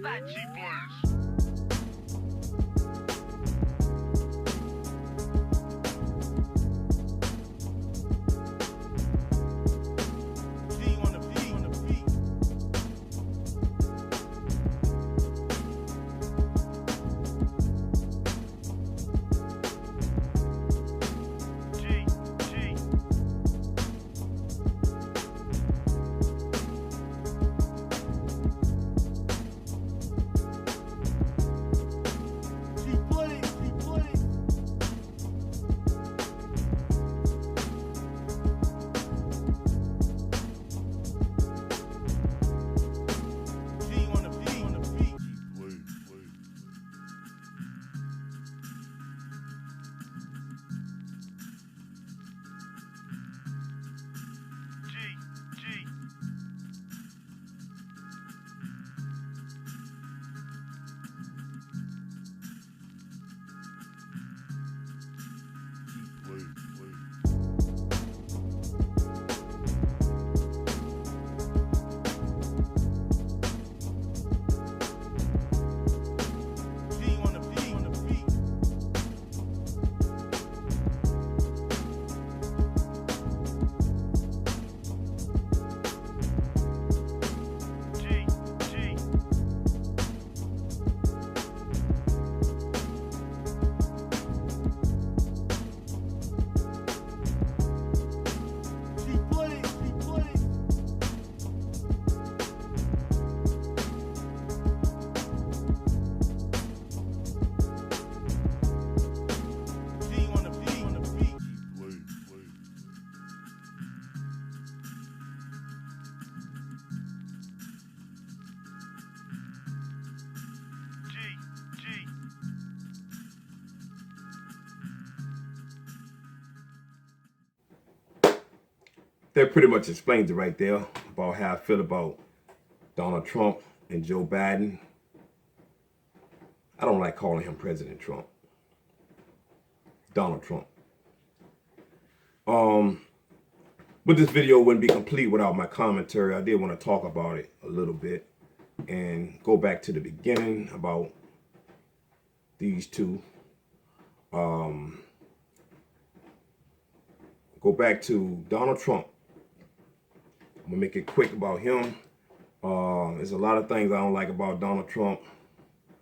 Fat G Boys. That pretty much explains it right there about how I feel about Donald Trump and Joe Biden. I don't like calling him President Trump. Donald Trump. But this video wouldn't be complete without my commentary. I did want to talk about it a little bit and go back to the beginning about these two. Go back to Donald Trump. I'm gonna make it quick about him. There's a lot of things I don't like about Donald Trump.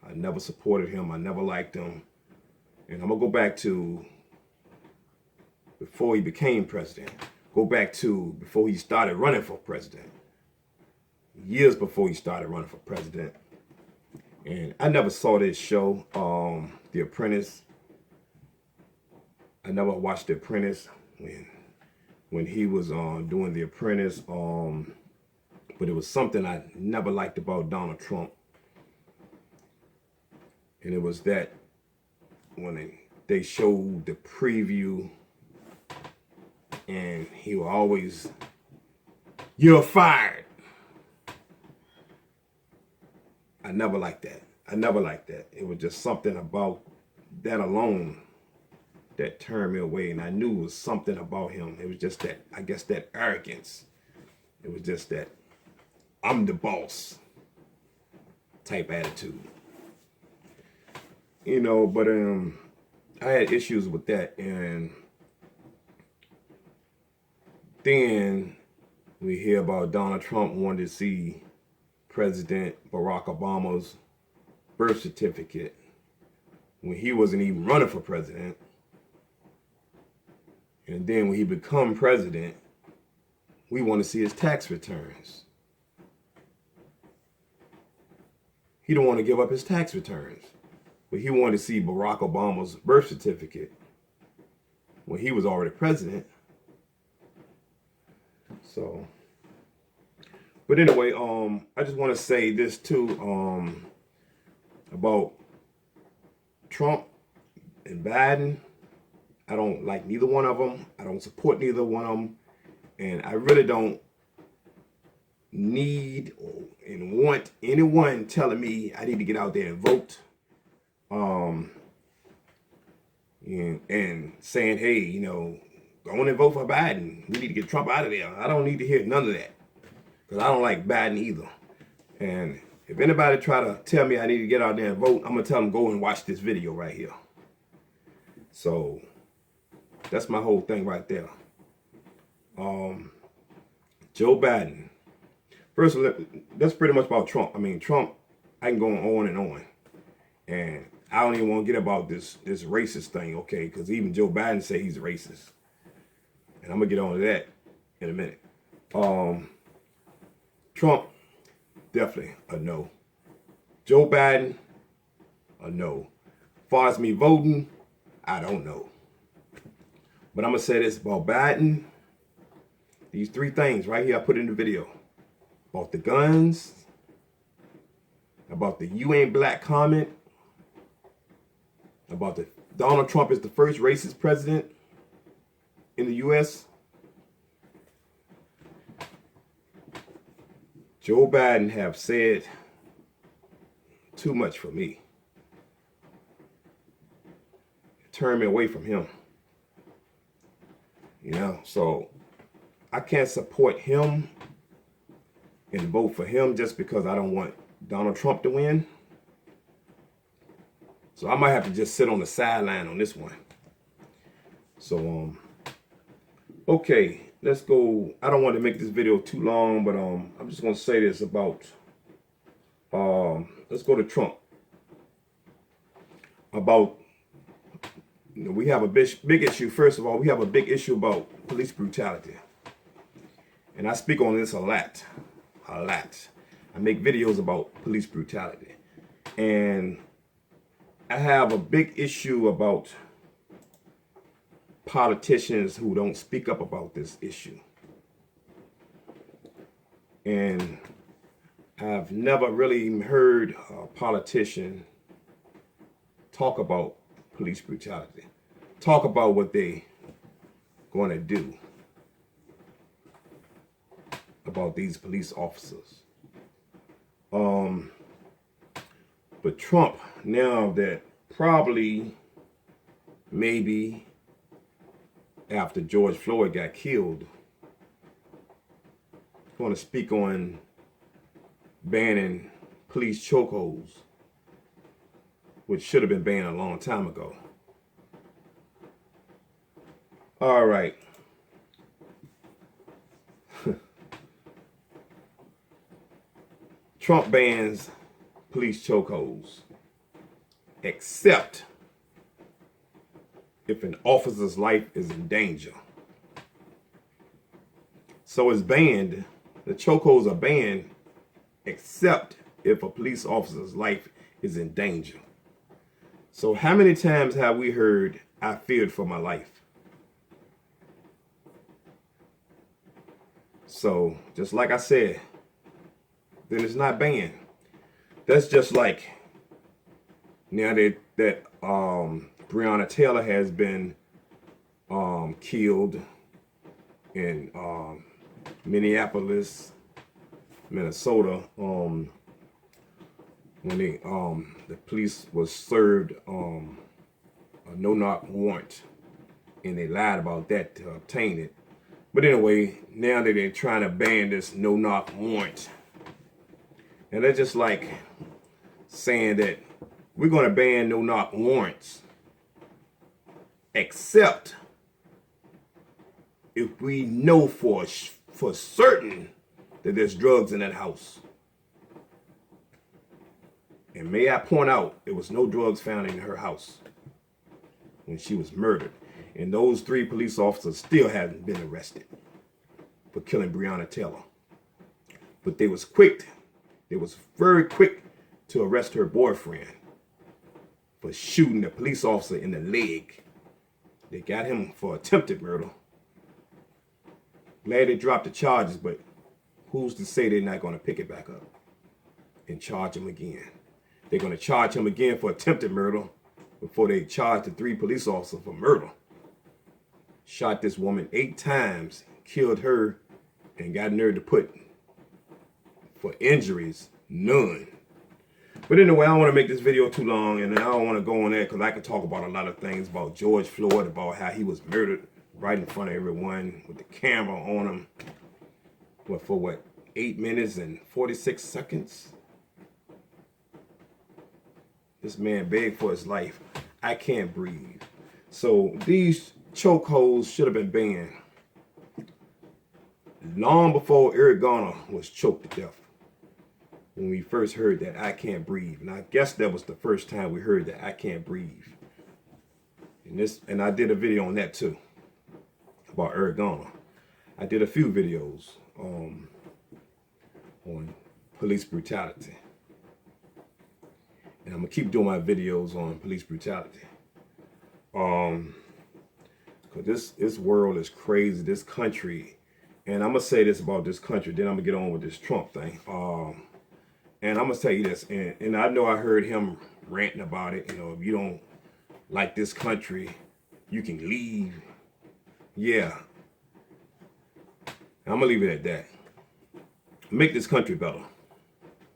I never supported him. I never liked him. And I'm gonna go back to before he became president. Go back to before he started running for president. Years before he started running for president. And I never saw this show, The Apprentice. I never watched The Apprentice when he was doing The Apprentice. But it was something I never liked about Donald Trump. And it was that when they showed the preview and he was always, "You're fired." I never liked that. I never liked that. It was just something about that alone that turned me away. And I knew it was something about him. It was just that, I guess, that arrogance. It was just that I'm the boss type attitude. You know, but I had issues with that. And then we hear about Donald Trump wanted to see President Barack Obama's birth certificate when he wasn't even running for president. And then when he become president, we want to see his tax returns. He don't want to give up his tax returns. But he wanted to see Barack Obama's birth certificate when he was already president. So, but anyway, I just want to say this too, about Trump and Biden. I don't like neither one of them. I don't support neither one of them. And I really don't need and want anyone telling me I need to get out there and vote. And saying, hey, you know, go on and vote for Biden. We need to get Trump out of there. I don't need to hear none of that. Because I don't like Biden either. And If anybody try to tell me I need to get out there and vote, I'm going to tell them go and watch this video right here. So that's my whole thing right there. Joe Biden. First, that's pretty much about Trump. I mean, Trump, I can go on and on. And I don't even want to get about this racist thing, okay? Because even Joe Biden say he's racist. And I'm going to get on to that in a minute. Trump, definitely a no. Joe Biden, a no. As far as me voting, I don't know. But I'm going to say this about Biden. These three things right here I put in the video. About the guns, about the "you ain't black" comment, about the Donald Trump is the first racist president in the U.S. Joe Biden have said too much for me. Turn me away from him. You know, so I can't support him and vote for him just because I don't want Donald Trump to win. So I might have to just sit on the sideline on this one. So, okay, let's go. I don't want to make this video too long, but I'm just going to say this about, let's go to Trump. About, you know, we have a big issue. First of all, we have a big issue about police brutality. And I speak on this a lot. I make videos about police brutality. And I have a big issue about politicians who don't speak up about this issue. And I've never really heard a politician talk about police brutality. Talk about what they going to do about these police officers. But Trump, now that probably, maybe after George Floyd got killed, going to speak on banning police chokeholds, which should have been banned a long time ago. All right. Trump bans police chokeholds, except if an officer's life is in danger. So it's banned, the chokeholds are banned, except if a police officer's life is in danger. So how many times have we heard, "I feared for my life"? So just like I said, then it's not banned. That's just like now that Breonna Taylor has been killed in Minneapolis, Minnesota, when the police was served a no-knock warrant, and they lied about that to obtain it. But anyway, now that they're trying to ban this no-knock warrant, and they're just like saying that we're going to ban no-knock warrants, except if we know for certain that there's drugs in that house. And may I point out, there was no drugs found in her house when she was murdered. And those 3 police officers still haven't been arrested for killing Breonna Taylor. But they was very quick to arrest her boyfriend for shooting the police officer in the leg. They got him for attempted murder. Glad they dropped the charges, but who's to say they're not going to pick it back up and charge him again? They're going to charge him again for attempted murder before they charge the 3 police officers for murder. Shot this woman 8 times, killed her, and got nerve to put for injuries, none. But anyway, I don't want to make this video too long, and I don't want to go on there because I can talk about a lot of things about George Floyd, about how he was murdered right in front of everyone with the camera on him. For 8 minutes and 46 seconds? This man begged for his life. I can't breathe. So these chokeholds should have been banned long before Eric Garner was choked to death. When we first heard that I can't breathe. And I guess that was the first time we heard that I can't breathe. And I did a video on that too. About Eric Garner. I did a few videos on police brutality. And I'm gonna keep doing my videos on police brutality. Cause this world is crazy, this country. And I'm gonna say this about this country, then I'm gonna get on with this Trump thing. And I'm gonna tell you this, and I know I heard him ranting about it. You know, if you don't like this country, you can leave. Yeah. I'm gonna leave it at that. Make this country better.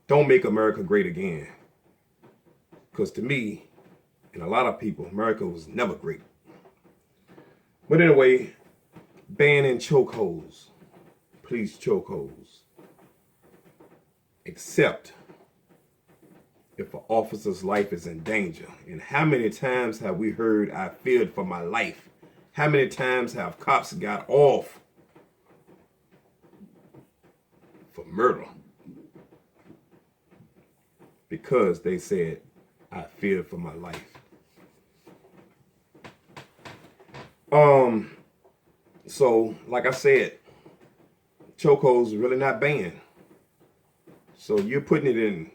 Don't make America great again. Because to me, and a lot of people, America was never great. But anyway, banning chokeholds, police chokeholds, except if an officer's life is in danger. And how many times have we heard I feared for my life? How many times have cops got off for murder because they said I feared for my life? So like I said, chokeholds is really not banned. So you're putting it in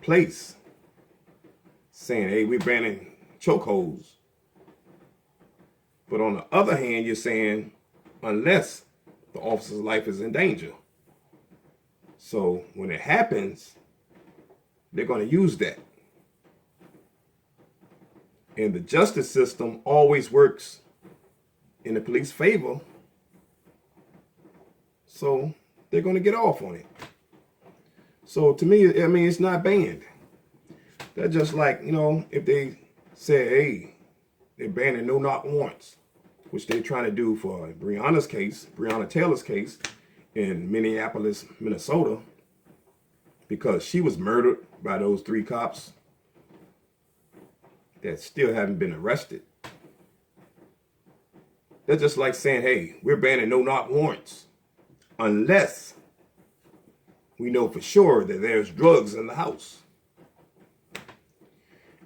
place, saying, hey, we're banning chokeholds. But on the other hand, you're saying, unless the officer's life is in danger. So when it happens, they're going to use that. And the justice system always works in the police's favor. So they're going to get off on it. So to me, I mean, it's not banned. That's just like, you know, if they say, hey, they're banning no-knock warrants, which they're trying to do for Breonna Taylor's case in Minneapolis, Minnesota, because she was murdered by those 3 cops that still haven't been arrested. They're just like saying, hey, we're banning no-knock warrants unless we know for sure that there's drugs in the house.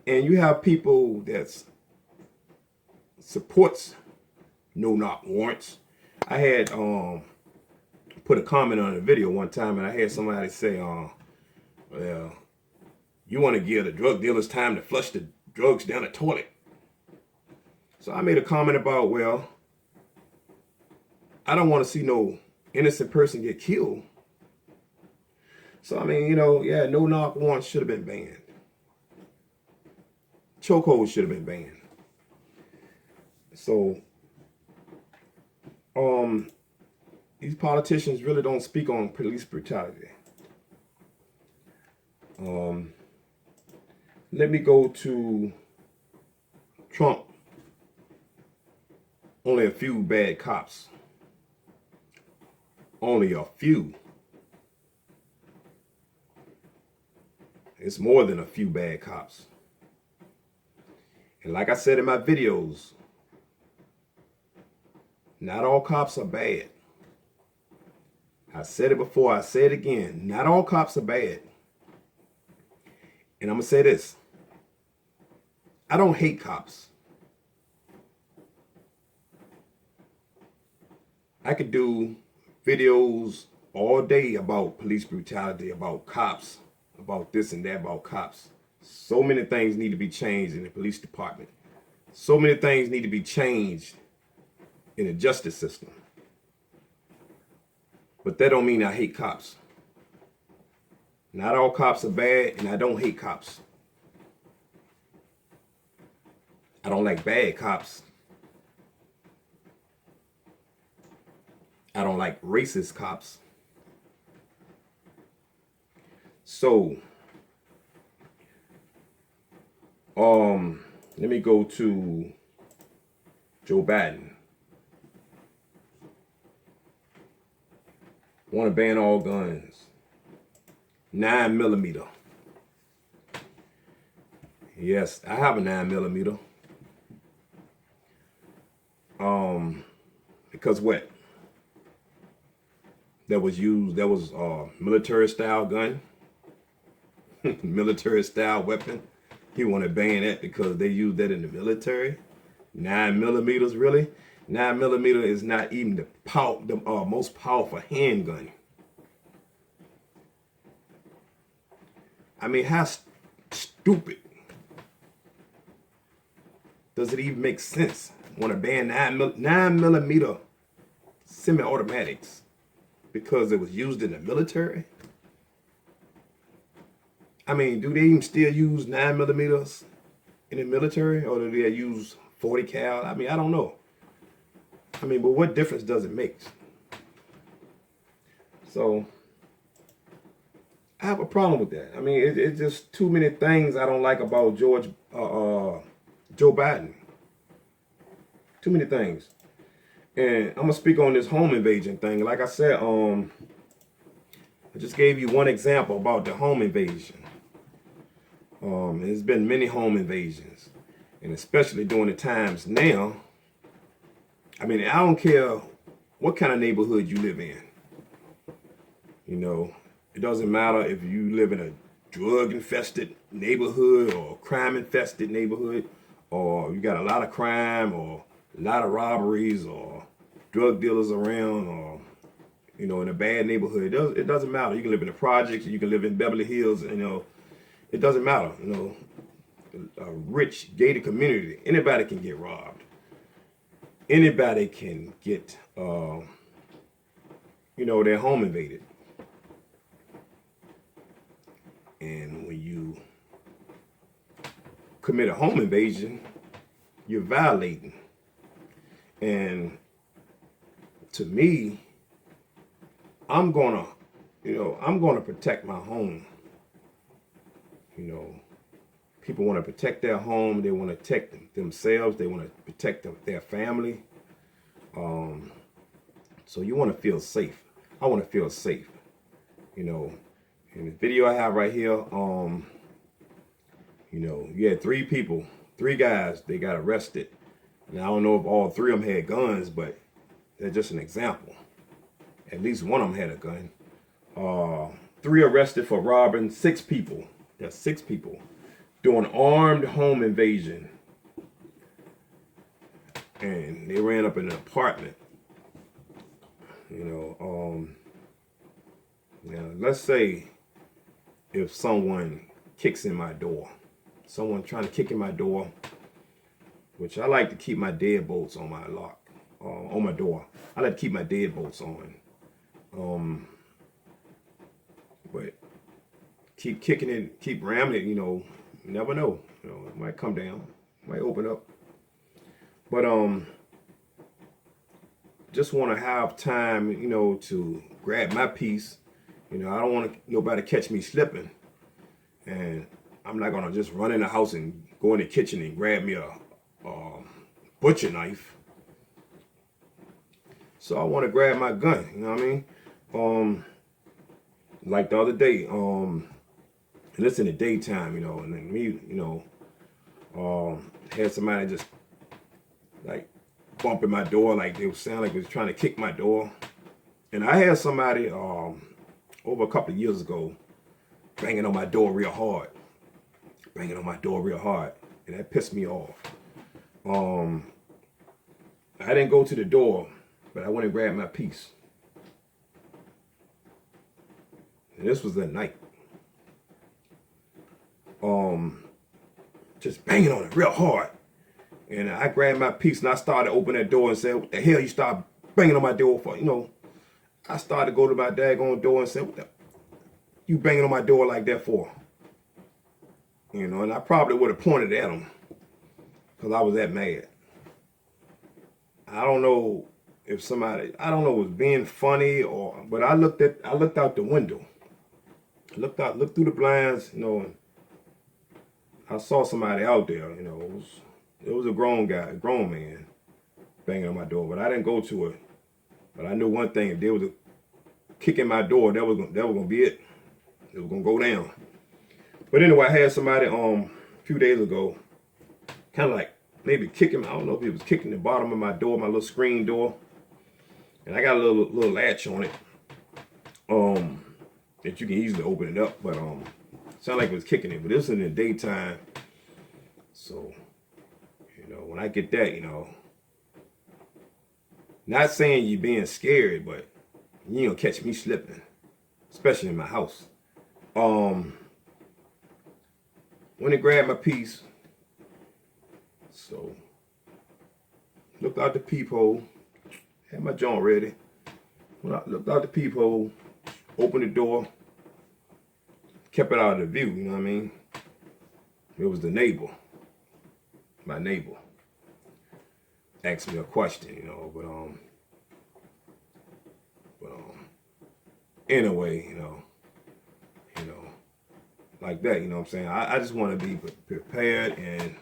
And you have people that supports no-knock warrants. I had put a comment on a video one time, and I had somebody say, well, you want to give the drug dealers time to flush the drugs down the toilet. So I made a comment about, well, I don't want to see no innocent person get killed. So, I mean, you know, yeah, no-knock warrants should have been banned. Chokeholds should have been banned. So, these politicians really don't speak on police brutality. Let me go to Trump. Only a few bad cops. Only a few. It's more than a few bad cops. And like I said in my videos, not all cops are bad. I said it before, I say it again. Not all cops are bad. And I'm going to say this. I don't hate cops. I could do videos all day about police brutality, about cops, about this and that, about cops. So many things need to be changed in the police department. So many things need to be changed in the justice system. But that don't mean I hate cops. Not all cops are bad, and I don't hate cops. I don't like bad cops. I don't like racist cops. So, let me go to Joe Biden. Want to ban all guns. 9mm. Yes, I have a 9 millimeter. Because what? That was used, that was military style gun, military style weapon. He want to ban that because they use that in the military. 9 millimeters, really? 9 millimeter is not even the most powerful handgun. I mean, how stupid does it even make sense? Want to ban 9 millimeter semi-automatics because it was used in the military? I mean, do they even still use 9 millimeters in the military, or do they use 40 cal? I mean, I don't know. I mean, but what difference does it make? So I have a problem with that. I mean, it's just too many things I don't like about Joe Biden. Too many things. And I'm gonna speak on this home invasion thing. Like I said, I just gave you one example about the home invasion. There's been many home invasions, and especially during the times now. I mean, I don't care what kind of neighborhood you live in. You know, it doesn't matter if you live in a drug infested neighborhood or crime infested neighborhood, or you got a lot of crime or a lot of robberies or drug dealers around, or in a bad neighborhood. It doesn't matter. You can live in the projects, you can live in Beverly Hills, it doesn't matter. A rich gated community, anybody can get robbed. Anybody can get their home invaded. And when you commit a home invasion, you're violating. And to me, I'm gonna protect my home. People want to protect their home. They want to protect themselves. They want to protect their family. So you want to feel safe. I want to feel safe. In the video I have right here, you had three guys, they got arrested. Now, I don't know if all three of them had guns, but they're just an example. At least one of them had a gun. Three arrested for robbing 6 people. That's 6 people doing armed home invasion. And they ran up in an apartment. Now let's say if someone kicks in my door, someone trying to kick in my door, which I like to keep my deadbolts on my lock, on my door. I like to keep my deadbolts on. But keep kicking it, keep ramming it, you never know. It might come down, might open up. But just want to have time, to grab my piece. I don't want nobody catch me slipping. And I'm not gonna just run in the house and go in the kitchen and grab me a butcher knife. So I want to grab my gun. You know what I mean? Like the other day, and it's in the daytime, and then me, had somebody just like bumping my door, like they would sound like they was trying to kick my door. And I had somebody over a couple of years ago banging on my door real hard. And that pissed me off. I didn't go to the door, but I went and grabbed my piece. And this was at night. Just banging on it real hard. And I grabbed my piece and I started to open that door and said, "What the hell you start banging on my door for?" I started to go to my daggone door and said, "What the you banging on my door like that for?" And I probably would have pointed at him because I was that mad. I don't know if was being funny but I looked out the window. Looked through the blinds, and I saw somebody out there, it was a grown man banging on my door, but I didn't go to it. But I knew one thing: if there was a kick in my door, that was gonna be it. It was gonna go down. But anyway, I had somebody few days ago, kind of like maybe kicking. I don't know if it was kicking the bottom of my door, my little screen door, and I got a little latch on it, that you can easily open it up. But sounded like it was kicking it, but this is in the daytime, so when I get that, not saying you're being scared, but you ain't gonna catch me slipping, especially in my house. Went and grabbed my piece. So looked out the peephole, had my joint ready. When I looked out the peephole, opened the door, kept it out of the view, you know what I mean? It was the neighbor, my neighbor. Asked me a question, but anyway, like that, you know what I'm saying? I just want to be prepared and,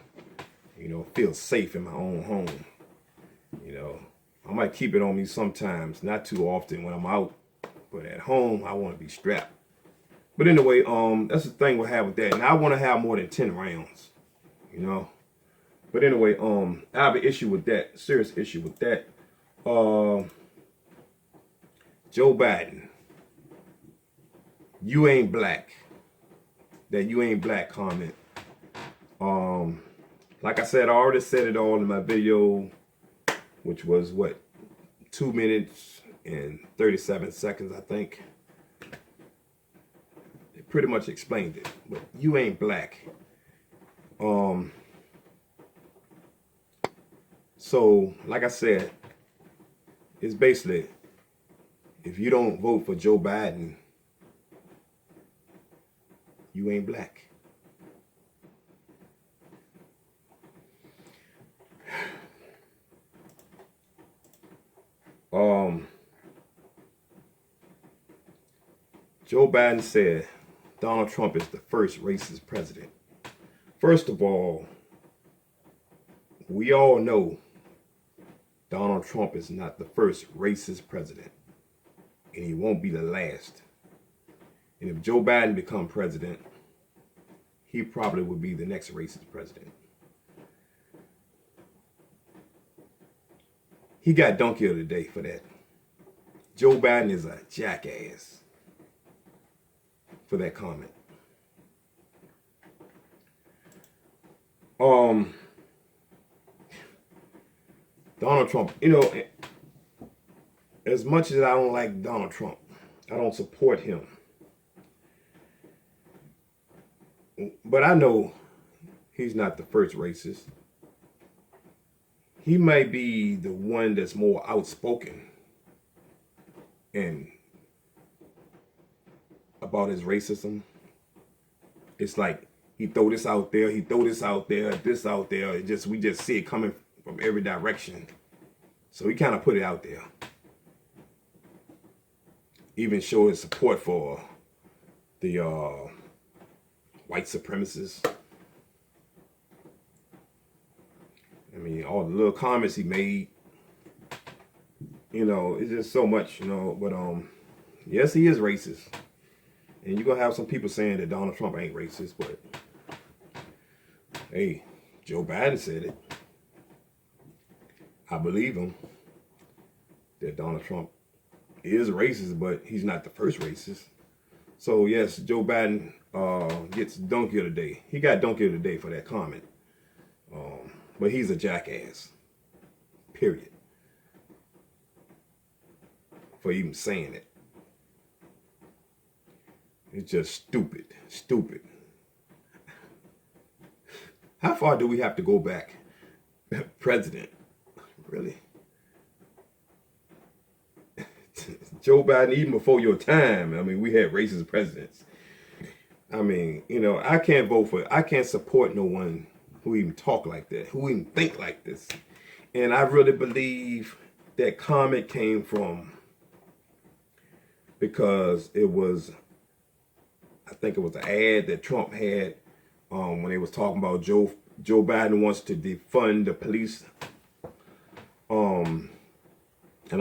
feel safe in my own home. I might keep it on me sometimes, not too often when I'm out, but at home, I want to be strapped. But anyway, that's the thing we'll have with that. And I want to have more than 10 rounds, But anyway, I have an issue with that, serious issue with that. Joe Biden, you ain't black. That you ain't black comment. Like I said, I already said it all in my video, which was what, 2 minutes and 37 seconds, I think. It pretty much explained it, but you ain't black. So, like I said, it's basically, if you don't vote for Joe Biden, you ain't black. Joe Biden said Donald Trump is the first racist president. First of all, we all know Donald Trump is not the first racist president, and he won't be the last. And if Joe Biden become president, he probably would be the next racist president. He got donkey of the day for that. Joe Biden is a jackass for that comment. Donald Trump, as much as I don't like Donald Trump, I don't support him. But I know he's not the first racist. He might be the one that's more outspoken and about his racism. It's like he throw this out there, he throw this out there, this out there. We just see it coming from every direction. So he kind of put it out there. Even show his support for the white supremacists. I mean, all the little comments he made. It's just so much, But yes, he is racist. And you're going to have some people saying that Donald Trump ain't racist, but hey, Joe Biden said it. I believe him that Donald Trump is racist, but he's not the first racist. So yes, Joe Biden gets donkey of the day. He got donkey of the day for that comment. But he's a jackass. Period. For even saying it. It's just stupid. Stupid. How far do we have to go back? President. Really? Joe Biden, even before your time, I mean, we had racist presidents. I mean, I can't support no one who even talk like that, who even think like this. And I really believe that comment came from, because it was, I think it was an ad that Trump had when they was talking about Joe Biden wants to defund the police. And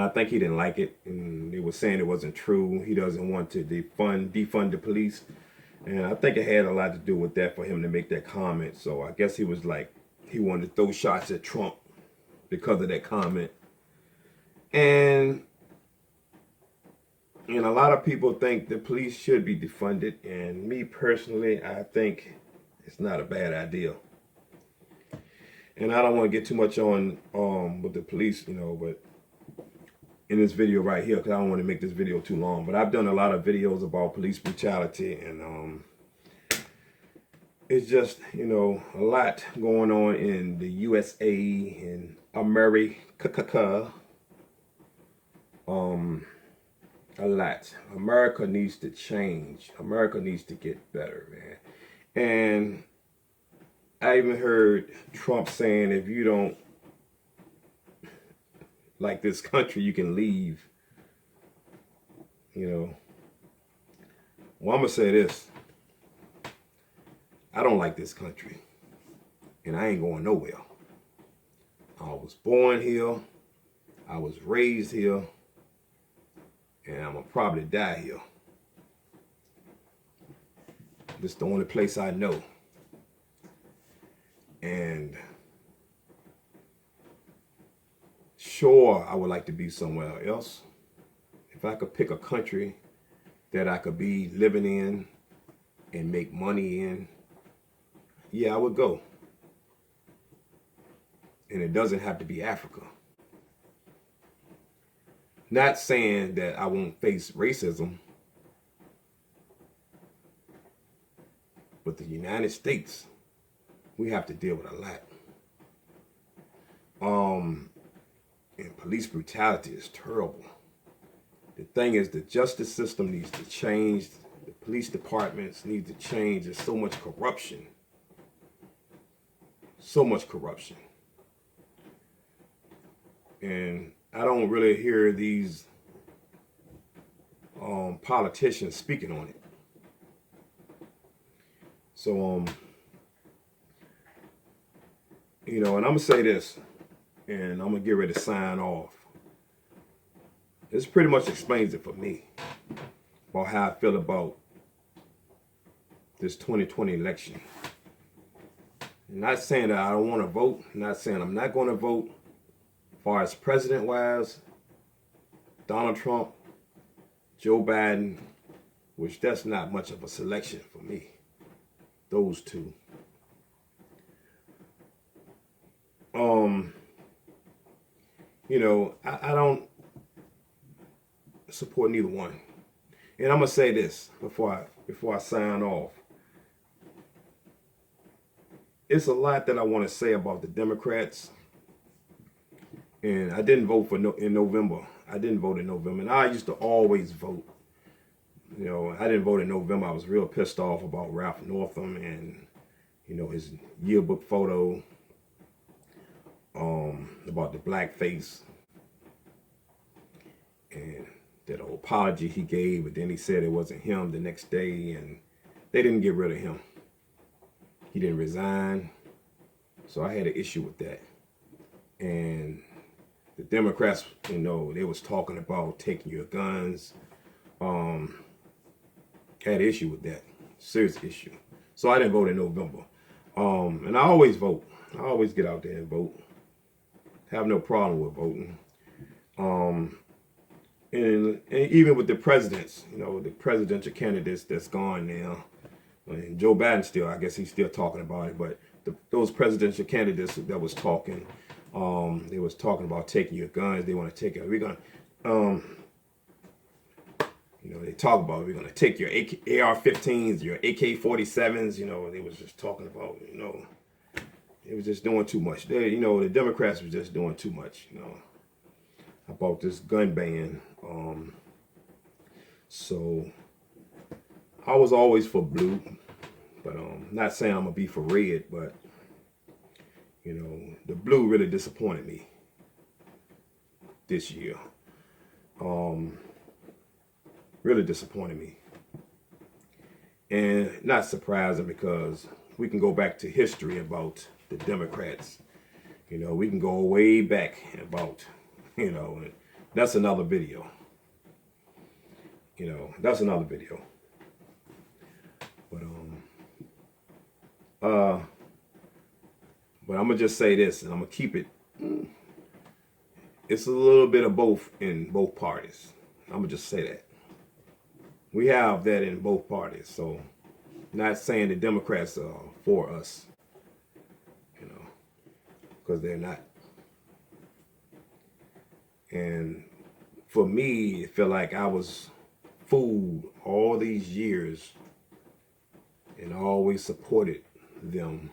I think he didn't like it, and they were saying it wasn't true. He doesn't want to defund the police. And I think it had a lot to do with that for him to make that comment. So I guess he was like, he wanted to throw shots at Trump because of that comment. And a lot of people think the police should be defunded. And me personally, I think it's not a bad idea. And I don't want to get too much on with the police, but in this video right here, because I don't want to make this video too long. But I've done a lot of videos about police brutality, and it's just, a lot going on in the USA and America. A lot. America needs to change. America needs to get better, man. And I even heard Trump saying, if you don't like this country, you can leave. Well, I'm going to say this. I don't like this country. And I ain't going nowhere. I was born here. I was raised here. And I'm going to probably die here. This is the only place I know. And sure, I would like to be somewhere else. If I could pick a country that I could be living in and make money in, yeah, I would go. And it doesn't have to be Africa. Not saying that I won't face racism, but the United States, we have to deal with a lot. And police brutality is terrible. The thing is, the justice system needs to change. The police departments need to change. There's so much corruption. So much corruption. And I don't really hear these politicians speaking on it. So, and I'm going to say this, and I'm going to get ready to sign off. This pretty much explains it for me, about how I feel about this 2020 election. I'm not saying that I don't want to vote. I'm not saying I'm not going to vote. As far as president-wise, Donald Trump, Joe Biden, which that's not much of a selection for me. Those two. I don't support neither one. And I'm gonna say this before I sign off. It's a lot that I want to say about the Democrats. And I didn't vote in November. I didn't vote in November. And I used to always vote. I didn't vote in November. I was real pissed off about Ralph Northam and, his yearbook photo, about the blackface. And that apology he gave, but then he said it wasn't him the next day, and they didn't get rid of him. He didn't resign. So I had an issue with that. And the Democrats, they was talking about taking your guns. Had an issue with that. Serious issue. So I didn't vote in November. And I always vote. I always get out there and vote. Have no problem with voting. And even with the presidents, the presidential candidates that's gone now. And Joe Biden still, I guess he's still talking about it, but those presidential candidates that was talking, they was talking about taking your guns. They want to take it. We're going to, they talk about we're going to take your AR-15s, your AK-47s. They was just talking about, they was just doing too much. The Democrats was just doing too much, about this gun ban. So I was always for blue, but not saying I'm gonna be for red, but the blue really disappointed me this year. Really disappointed me. And not surprising, because we can go back to history about the Democrats. We can go way back about, that's another video. That's another video. But but I'm gonna just say this, and I'm gonna keep it. It's a little bit of both in both parties. I'm gonna just say that we have that in both parties. So, not saying the Democrats are for us, you know, because they're not. And for me, it felt like I was fooled all these years and always supported them.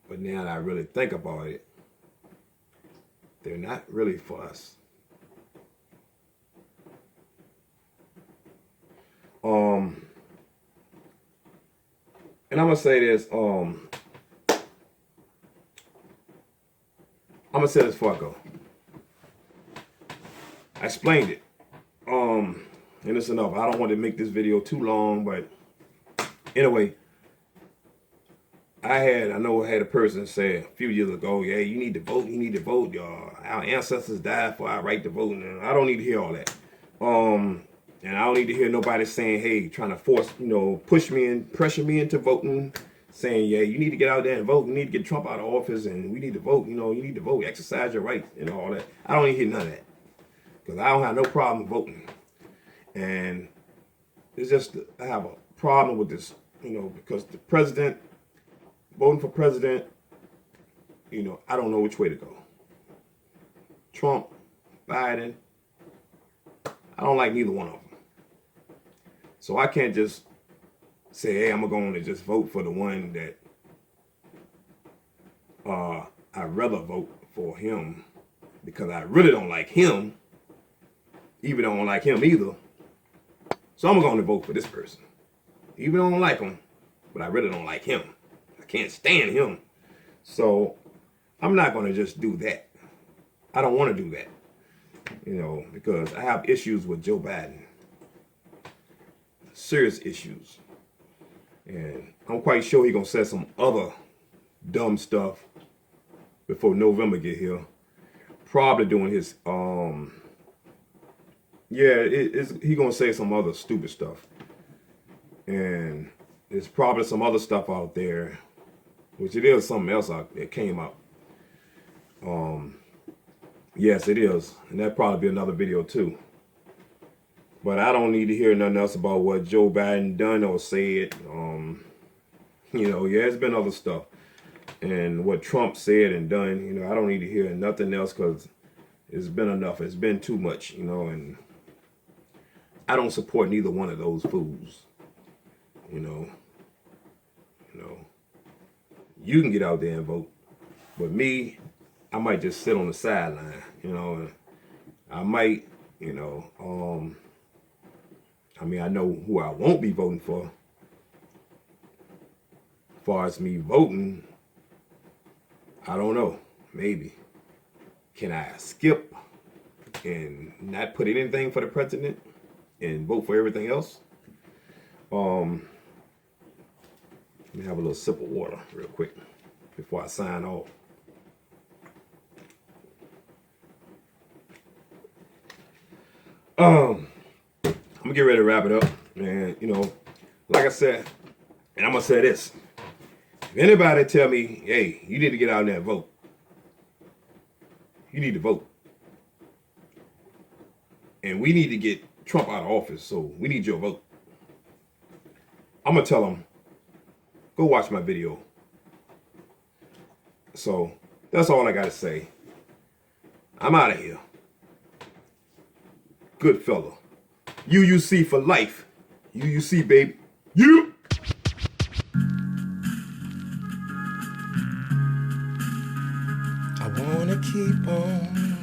But now that I really think about it, they're not really for us. And I'm gonna say this. I'm gonna say this before I go. I explained it. And it's enough. I don't want to make this video too long, but anyway, I had a person say a few years ago, yeah, you need to vote, y'all. Our ancestors died for our right to vote. And I don't need to hear all that. And I don't need to hear nobody saying, hey, trying to force, push me and pressure me into voting, saying, yeah, you need to get out there and vote. You need to get Trump out of office and we need to vote. You need to vote, exercise your rights and all that. I don't need to hear none of that. Because I don't have no problem voting. And it's just, I have a problem with this, because the president, voting for president, I don't know which way to go. Trump, Biden, I don't like neither one of them. So I can't just say, hey, I'm going to just vote for the one that I'd rather vote for him because I really don't like him. Even though I don't like him either. So I'm going to vote for this person. Even though I don't like him, but I really don't like him. I can't stand him. So I'm not going to just do that. I don't want to do that. Because I have issues with Joe Biden. Serious issues. And I'm quite sure he's going to say some other dumb stuff before November get here. Probably doing his, he's going to say some other stupid stuff. And there's probably some other stuff out there, which it is something else that came up. Yes, it is. And that'll probably be another video too. But I don't need to hear nothing else about what Joe Biden done or said. It's been other stuff. And what Trump said and done, I don't need to hear nothing else because it's been enough. It's been too much, and I don't support neither one of those fools. You can get out there and vote. But me, I might just sit on the sideline, I might, I know who I won't be voting for. As far as me voting, I don't know. Maybe. Can I skip and not put anything for the president and vote for everything else? Let me have a little sip of water real quick before I sign off. I'm gonna get ready to wrap it up. And like I said, and I'm gonna say this. If anybody tell me, hey, you need to get out there and vote, you need to vote. And we need to get Trump out of office, so we need your vote. I'm gonna tell them, go watch my video. So that's all I gotta say. I'm out of here. Good fella. UUC for life. UUC, baby. You. I wanna keep on.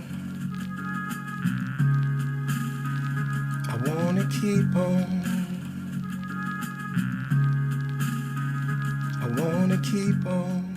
I wanna keep on. I wanna keep on.